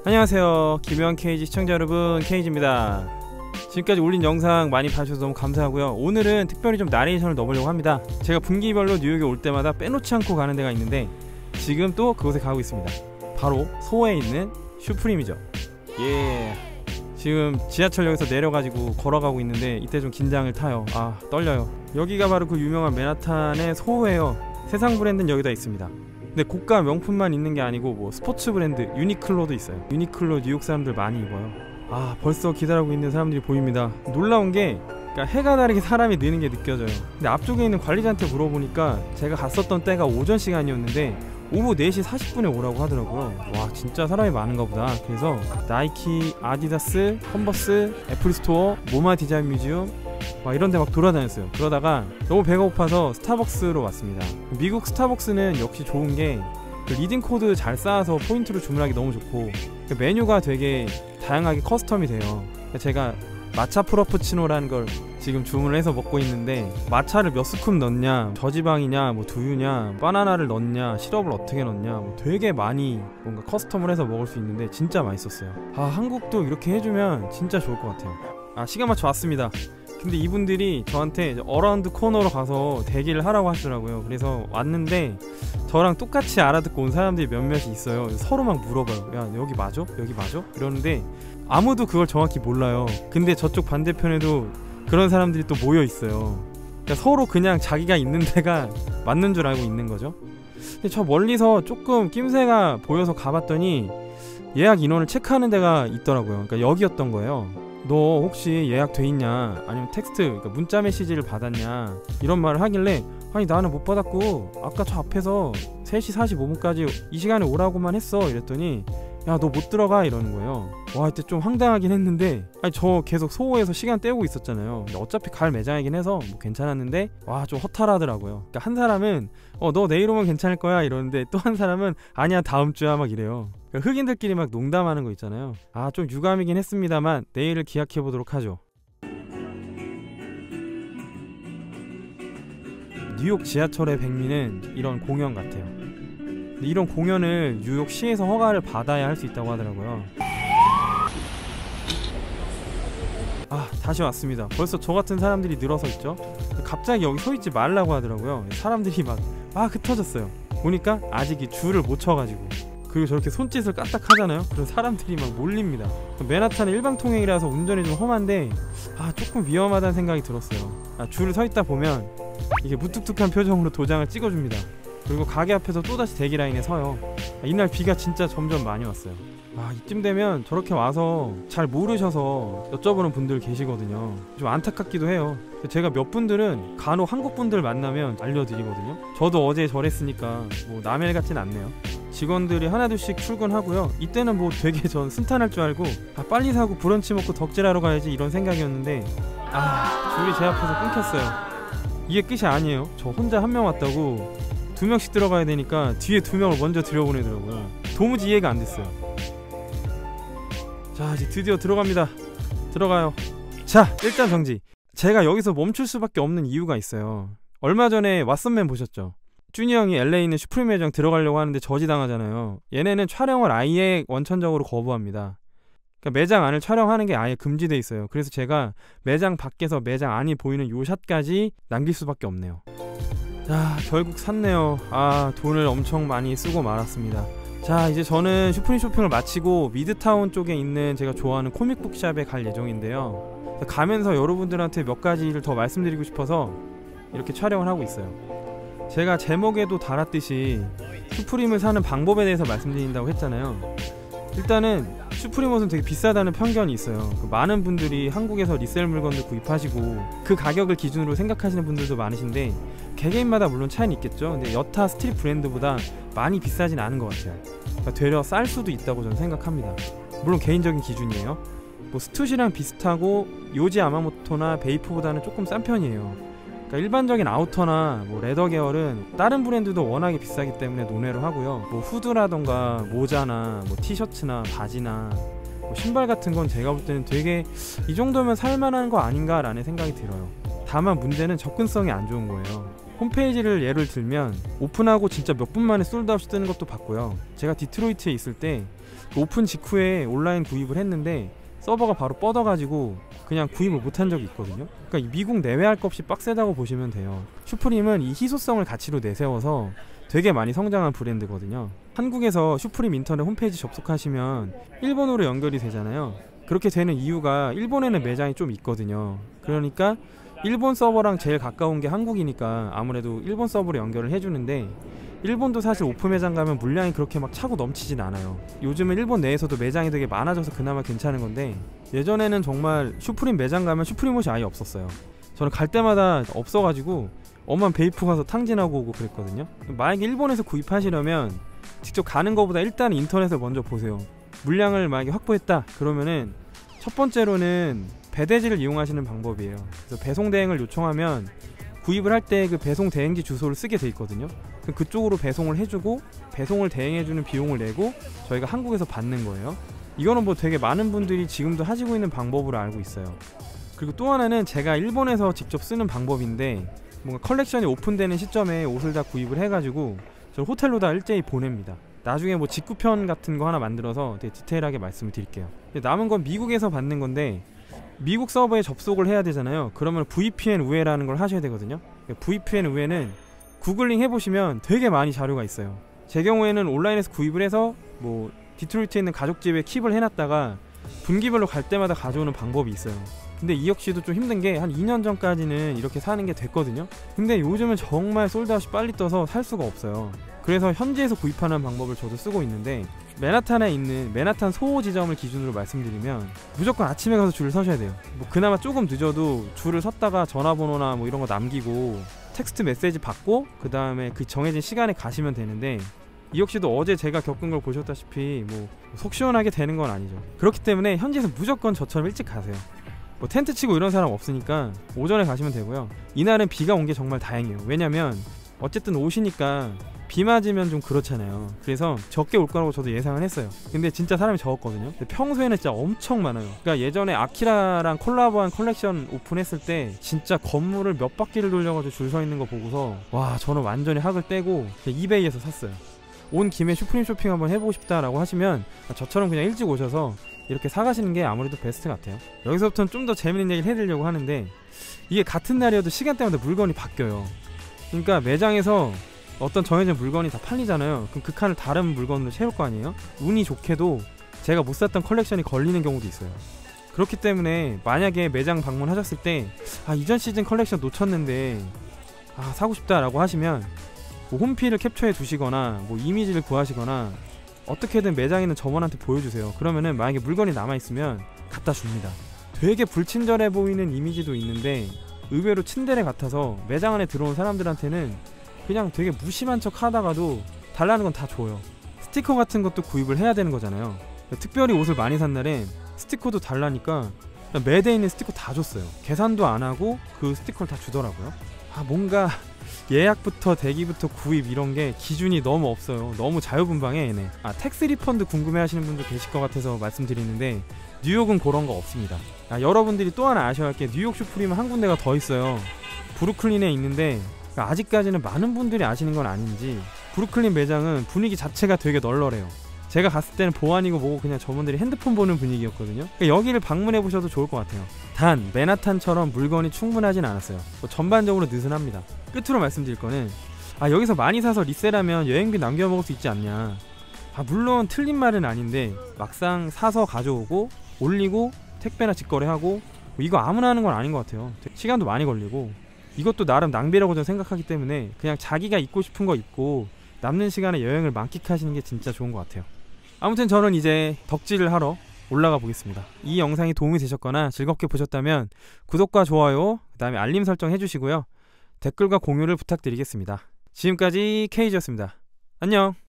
안녕하세요, 김현 KG 시청자 여러분, KG입니다. 지금까지 올린 영상 많이 봐주셔서 너무 감사하고요. 오늘은 특별히 좀 나레이션을 넣어보려고 합니다. 제가 분기별로 뉴욕에 올 때마다 빼놓지 않고 가는 데가 있는데 지금 또 그곳에 가고 있습니다. 바로 소호에 있는 슈프림이죠. 예. 지금 지하철역에서 내려가지고 걸어가고 있는데 이때 좀 긴장을 타요. 아, 떨려요. 여기가 바로 그 유명한 맨하탄의 소호예요. 세상 브랜드는 여기다 있습니다. 근데 고가 명품만 있는 게 아니고 뭐 스포츠 브랜드 유니클로도 있어요. 유니클로 뉴욕 사람들 많이 입어요. 아, 벌써 기다리고 있는 사람들이 보입니다. 놀라운 게 그러니까 해가 다르게 사람이 느는 게 느껴져요. 근데 앞쪽에 있는 관리자한테 물어보니까 제가 갔었던 때가 오전 시간이었는데 오후 4시 40분에 오라고 하더라고요. 와, 진짜 사람이 많은가 보다. 그래서 나이키, 아디다스, 컨버스, 애플 스토어, 모마 디자인 뮤지엄 막 이런 데 막 돌아다녔어요. 그러다가 너무 배가 고파서 스타벅스로 왔습니다. 미국 스타벅스는 역시 좋은 게 그 리딩 코드 잘 쌓아서 포인트로 주문하기 너무 좋고 그 메뉴가 되게 다양하게 커스텀이 돼요. 제가 마차 프라푸치노라는 걸 지금 주문을 해서 먹고 있는데 마차를 몇 스쿱 넣냐, 저지방이냐, 뭐 두유냐, 바나나를 넣냐, 시럽을 어떻게 넣냐, 뭐 되게 많이 뭔가 커스텀을 해서 먹을 수 있는데 진짜 맛있었어요. 아, 한국도 이렇게 해주면 진짜 좋을 것 같아요. 아, 시간 맞춰 왔습니다. 근데 이분들이 저한테 어라운드 코너로 가서 대기를 하라고 하시더라고요. 그래서 왔는데 저랑 똑같이 알아듣고 온 사람들이 몇몇이 있어요. 서로 막 물어봐요. 야, 여기 맞아? 여기 맞아? 이러는데 아무도 그걸 정확히 몰라요. 근데 저쪽 반대편에도 그런 사람들이 또 모여 있어요. 그러니까 서로 그냥 자기가 있는 데가 맞는 줄 알고 있는 거죠. 근데 저 멀리서 조금 낌새가 보여서 가봤더니 예약 인원을 체크하는 데가 있더라고요. 그러니까 여기였던 거예요. 너 혹시 예약돼 있냐, 아니면 텍스트, 그러니까 문자 메시지를 받았냐, 이런 말을 하길래 아니 나는 못 받았고 아까 저 앞에서 3시 45분까지 이 시간에 오라고만 했어 이랬더니 야, 너 못 들어가 이러는 거예요. 와, 이때 좀 황당하긴 했는데 아니 저 계속 소호에서 시간 때우고 있었잖아요. 근데 어차피 갈 매장이긴 해서 뭐 괜찮았는데 와, 좀 허탈하더라고요. 그러니까 한 사람은 너 내일 오면 괜찮을 거야 이러는데 또 한 사람은 아니야 다음 주야 막 이래요. 그러니까 흑인들끼리 막 농담하는 거 있잖아요. 아, 좀 유감이긴 했습니다만 내일을 기약해 보도록 하죠. 뉴욕 지하철의 백미는 이런 공연 같아요. 근데 이런 공연을 뉴욕시에서 허가를 받아야 할 수 있다고 하더라고요. 아, 다시 왔습니다. 벌써 저 같은 사람들이 늘어서 있죠. 갑자기 여기 서 있지 말라고 하더라고요. 사람들이 막 흩어졌어요. 보니까 아직 이 줄을 못 쳐가지고, 그리고 저렇게 손짓을 까딱 하잖아요. 그럼 사람들이 막 몰립니다. 맨하탄은 일방통행이라서 운전이 좀 험한데 조금 위험하다는 생각이 들었어요. 줄을 서 있다 보면 이게 무뚝뚝한 표정으로 도장을 찍어줍니다. 그리고 가게 앞에서 또다시 대기라인에 서요. 이날 비가 진짜 점점 많이 왔어요. 이쯤 되면 저렇게 와서 잘 모르셔서 여쭤보는 분들 계시거든요. 좀 안타깝기도 해요. 제가 몇 분들은 간혹 한국 분들 만나면 알려드리거든요. 저도 어제 저랬으니까 뭐 남의 일 같진 않네요. 직원들이 하나둘씩 출근하고요. 이때는 뭐 되게 전 순탄할 줄 알고 빨리 사고 브런치 먹고 덕질하러 가야지 이런 생각이었는데 줄이 제 앞에서 끊겼어요. 이게 끝이 아니에요. 저 혼자 한 명 왔다고 2명씩 들어가야 되니까 뒤에 2명을 먼저 들여보내더라고요. 도무지 이해가 안 됐어요. 자, 이제 드디어 들어갑니다. 들어가요. 자, 일단 정지. 제가 여기서 멈출 수밖에 없는 이유가 있어요. 얼마 전에 왓썸맨 보셨죠? 준이 형이 LA에 있는 슈프림 매장 들어가려고 하는데 저지당하잖아요. 얘네는 촬영을 아예 원천적으로 거부합니다. 그러니까 매장 안을 촬영하는 게 아예 금지돼 있어요. 그래서 제가 매장 밖에서 매장 안이 보이는 요 샷까지 남길 수밖에 없네요. 자, 결국 샀네요. 돈을 엄청 많이 쓰고 말았습니다. 자, 이제 저는 슈프림 쇼핑을 마치고 미드타운 쪽에 있는 제가 좋아하는 코믹북샵에 갈 예정인데요. 가면서 여러분들한테 몇 가지를 더 말씀드리고 싶어서 이렇게 촬영을 하고 있어요. 제가 제목에도 달았듯이 슈프림을 사는 방법에 대해서 말씀드린다고 했잖아요. 일단은 슈프림 옷은 되게 비싸다는 편견이 있어요. 많은 분들이 한국에서 리셀 물건들 구입하시고 그 가격을 기준으로 생각하시는 분들도 많으신데 개개인마다 물론 차이는 있겠죠. 근데 여타 스트릿 브랜드보다 많이 비싸진 않은 것 같아요. 그러니까 되려 쌀 수도 있다고 저는 생각합니다. 물론 개인적인 기준이에요. 뭐 스투시랑 비슷하고 요지 아마모토나 베이프보다는 조금 싼 편이에요. 그러니까 일반적인 아우터나 뭐 레더 계열은 다른 브랜드도 워낙에 비싸기 때문에 논외로 하고요. 뭐 후드라던가 모자나 뭐 티셔츠나 바지나 뭐 신발 같은 건 제가 볼 때는 되게 이 정도면 살만한 거 아닌가 라는 생각이 들어요. 다만 문제는 접근성이 안 좋은 거예요. 홈페이지를 예를 들면 오픈하고 진짜 몇 분 만에 솔드아웃이 뜨는 것도 봤고요. 제가 디트로이트에 있을 때 오픈 직후에 온라인 구입을 했는데 서버가 바로 뻗어가지고 그냥 구입을 못한 적이 있거든요. 그러니까 미국 내외할 것 없이 빡세다고 보시면 돼요. 슈프림은 이 희소성을 가치로 내세워서 되게 많이 성장한 브랜드거든요. 한국에서 슈프림 인터넷 홈페이지 접속하시면 일본어로 연결이 되잖아요. 그렇게 되는 이유가 일본에는 매장이 좀 있거든요. 그러니까 일본 서버랑 제일 가까운 게 한국이니까 아무래도 일본 서버로 연결을 해주는데, 일본도 사실 오픈 매장 가면 물량이 그렇게 막 차고 넘치진 않아요. 요즘은 일본 내에서도 매장이 되게 많아져서 그나마 괜찮은 건데, 예전에는 정말 슈프림 매장 가면 슈프림 옷이 아예 없었어요. 저는 갈 때마다 없어가지고 엄만 베이프 가서 탕진하고 오고 그랬거든요. 만약에 일본에서 구입하시려면 직접 가는 것보다 일단 인터넷을 먼저 보세요. 물량을 만약에 확보했다 그러면은 첫 번째로는 배대지를 이용하시는 방법이에요. 그래서 배송 대행을 요청하면 구입을 할 때 그 배송 대행지 주소를 쓰게 돼 있거든요. 그럼 그쪽으로 배송을 해주고 배송을 대행해주는 비용을 내고 저희가 한국에서 받는 거예요. 이거는 뭐 되게 많은 분들이 지금도 하시고 있는 방법으로 알고 있어요. 그리고 또 하나는 제가 일본에서 직접 쓰는 방법인데, 뭔가 컬렉션이 오픈되는 시점에 옷을 다 구입을 해가지고 저 호텔로 다 일제히 보냅니다. 나중에 뭐 직구편 같은 거 하나 만들어서 되게 디테일하게 말씀을 드릴게요. 남은 건 미국에서 받는 건데, 미국 서버에 접속을 해야 되잖아요. 그러면 VPN 우회라는 걸 하셔야 되거든요. VPN 우회는 구글링 해보시면 되게 많이 자료가 있어요. 제 경우에는 온라인에서 구입을 해서 뭐 디트로이트에 있는 가족집에 킵을 해놨다가 분기별로 갈 때마다 가져오는 방법이 있어요. 근데 이 역시도 좀 힘든 게 한 2년 전까지는 이렇게 사는 게 됐거든요. 근데 요즘은 정말 솔드아웃이 빨리 떠서 살 수가 없어요. 그래서 현지에서 구입하는 방법을 저도 쓰고 있는데, 맨하탄에 있는 맨하탄 소호 지점을 기준으로 말씀드리면 무조건 아침에 가서 줄을 서셔야 돼요. 뭐 그나마 조금 늦어도 줄을 섰다가 전화번호나 뭐 이런 거 남기고 텍스트 메시지 받고 그 다음에 그 정해진 시간에 가시면 되는데, 이 역시도 어제 제가 겪은 걸 보셨다시피 뭐 속 시원하게 되는 건 아니죠. 그렇기 때문에 현지에서 무조건 저처럼 일찍 가세요. 뭐 텐트 치고 이런 사람 없으니까 오전에 가시면 되고요. 이날은 비가 온 게 정말 다행이에요. 왜냐면 어쨌든 오시니까 비 맞으면 좀 그렇잖아요. 그래서 적게 올 거라고 저도 예상을 했어요. 근데 진짜 사람이 적었거든요. 근데 평소에는 진짜 엄청 많아요. 그러니까 예전에 아키라랑 콜라보한 컬렉션 오픈했을 때 진짜 건물을 몇 바퀴를 돌려가지고 줄 서 있는 거 보고서 와, 저는 완전히 학을 떼고 그냥 이베이에서 샀어요. 온 김에 슈프림 쇼핑 한번 해보고 싶다라고 하시면 저처럼 그냥 일찍 오셔서 이렇게 사가시는 게 아무래도 베스트 같아요. 여기서부터는 좀 더 재밌는 얘기를 해드리려고 하는데, 이게 같은 날이어도 시간대마다 물건이 바뀌어요. 그러니까 매장에서 어떤 정해진 물건이 다 팔리잖아요. 그럼 그 칸을 다른 물건으로 채울 거 아니에요? 운이 좋게도 제가 못 샀던 컬렉션이 걸리는 경우도 있어요. 그렇기 때문에 만약에 매장 방문하셨을 때 이전 시즌 컬렉션 놓쳤는데 사고 싶다 라고 하시면 뭐 홈피를 캡처해 두시거나 뭐 이미지를 구하시거나 어떻게든 매장에 있는 점원한테 보여주세요. 그러면은 만약에 물건이 남아있으면 갖다 줍니다. 되게 불친절해 보이는 이미지도 있는데 의외로 친데레 같아서 매장 안에 들어온 사람들한테는 그냥 되게 무심한 척 하다가도 달라는 건 다 줘요. 스티커 같은 것도 구입을 해야 되는 거잖아요. 특별히 옷을 많이 산 날엔 스티커도 달라니까 매대에 있는 스티커 다 줬어요. 계산도 안 하고 그 스티커를 다 주더라고요. 뭔가 예약부터 대기부터 구입 이런 게 기준이 너무 없어요. 너무 자유분방해 얘네. 텍스 리펀드 궁금해 하시는 분도 계실 것 같아서 말씀드리는데, 뉴욕은 그런 거 없습니다. 여러분들이 또 하나 아셔야 할 게, 뉴욕 슈프림은 한 군데가 더 있어요. 브루클린에 있는데 아직까지는 많은 분들이 아시는 건 아닌지 브루클린 매장은 분위기 자체가 되게 널널해요. 제가 갔을 때는 보안이고 뭐고 그냥 점원들이 핸드폰 보는 분위기였거든요. 그러니까 여기를 방문해 보셔도 좋을 것 같아요. 단 맨하탄처럼 물건이 충분하진 않았어요. 전반적으로 느슨합니다. 끝으로 말씀드릴 거는 여기서 많이 사서 리셀하면 여행비 남겨 먹을 수 있지 않냐. 물론 틀린 말은 아닌데 막상 사서 가져오고 올리고 택배나 직거래하고 이거 아무나 하는 건 아닌 것 같아요. 시간도 많이 걸리고 이것도 나름 낭비라고 저는 생각하기 때문에 그냥 자기가 입고 싶은 거 입고 남는 시간에 여행을 만끽하시는 게 진짜 좋은 것 같아요. 아무튼 저는 이제 덕질을 하러 올라가 보겠습니다. 이 영상이 도움이 되셨거나 즐겁게 보셨다면 구독과 좋아요, 그 다음에 알림 설정 해주시고요. 댓글과 공유를 부탁드리겠습니다. 지금까지 케이지였습니다. 안녕.